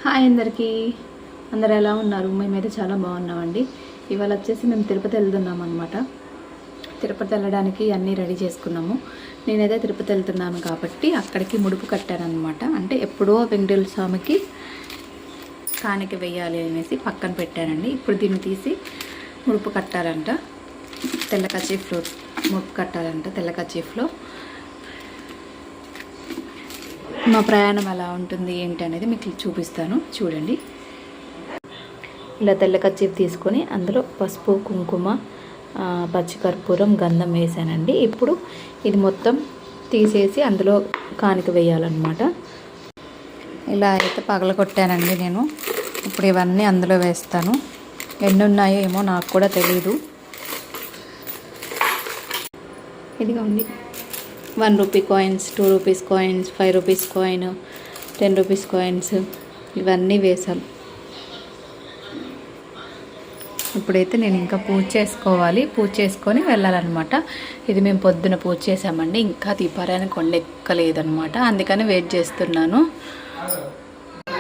Hi అందరికీ, అందరు ఎలా ఉన్నారు? మేమైతే చాలా బాగున్నామండి. ఇవాళ వచ్చేసి మేము తిరుపతి వెళ్తున్నాం అనమాట. తిరుపతి వెళ్ళడానికి అన్నీ రెడీ చేసుకున్నాము. నేనైతే తిరుపతి వెళ్తున్నాను కాబట్టి అక్కడికి ముడుపు కట్టానమాట. అంటే ఎప్పుడో వెంకటేశ్వర స్వామికి కాணிక వేయాలి అనేసి పక్కన పెట్టానండి. ఇప్పుడు దీన్ని తీసి ముడుపు కట్టాలంట. తెల్ల కచీఫ్లో ముడుపు కట్టాలంట. తెల్ల కచీఫ్లో మా ప్రయాణం ఎలా ఉంటుంది ఏంటి అనేది మీకు చూపిస్తాను, చూడండి. ఇలా తెల్ల కర్చీఫ్ తీసుకొని అందులో పసుపు, కుంకుమ, పచ్చికర్పూరం, గంధం వేసానండి. ఇప్పుడు ఇది మొత్తం తీసేసి అందులో కాணிక వేయాలన్నమాట. ఇలా అయితే పగలగొట్టానండి నేను. ఇప్పుడు ఇవన్నీ అందులో వేస్తాను. ఎన్ని ఉన్నాయో ఏమో నాకు కూడా తెలీదు. ఇదిగోండి, 1 rupee coins, 2 rupees coins, 5 rupees coin, 10 rupees coins ఇవన్నీ వేసాం. ఇప్పుడైతే నేను ఇంకా పూజ చేసుకోవాలి. పూజ చేసుకొని వెళ్ళాలన్నమాట. ఇది మేము పొద్దున పూజ చేసామండి. ఇంకా దీపారాయణ కొండ ఎక్కలేదన్నమాట, అందుకని వెయిట్ చేస్తున్నాను.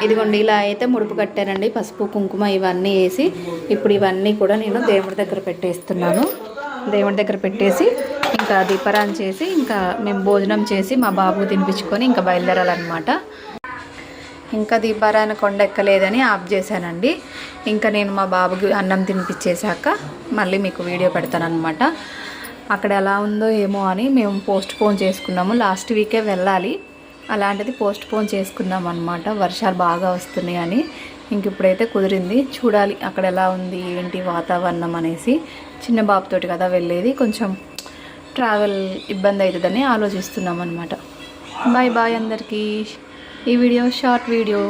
ఇదిగోండి, ఇలా అయితే ముడుపు కట్టానండి. పసుపు, కుంకుమ ఇవన్నీ వేసి ఇప్పుడు ఇవన్నీ కూడా నేను దేవుడి దగ్గర పెట్టేస్తున్నాను. దేవుడి దగ్గర పెట్టేసి ఇంకా దీపారాయణ చేసి ఇంకా మేము భోజనం చేసి మా బాబుకు తినిపించుకొని ఇంకా బయలుదేరాలన్నమాట. ఇంకా దీపారాయణ కొండ ఎక్కలేదని ఆఫ్ చేశానండి. ఇంకా నేను మా బాబుకి అన్నం తినిపించేశాక మళ్ళీ మీకు వీడియో పెడతానమాట. అక్కడ ఎలా ఉందో ఏమో అని మేము పోస్ట్ పోన్ చేసుకున్నాము. లాస్ట్ వీకే వెళ్ళాలి, అలాంటిది పోస్ట్ పోన్ చేసుకున్నాం అనమాట. వర్షాలు బాగా వస్తున్నాయి అని. ఇంక ఇప్పుడైతే కుదిరింది. చూడాలి అక్కడ ఎలా ఉంది ఏంటి వాతావరణం అనేసి. చిన్న బాబుతోటి కదా వెళ్ళేది, కొంచెం ట్రావెల్ ఇబ్బంది అవుతుందని ఆలోచిస్తున్నాం అనమాట. బాయ్ బాయ్ అందరికీ. ఈ వీడియో షార్ట్ వీడియో.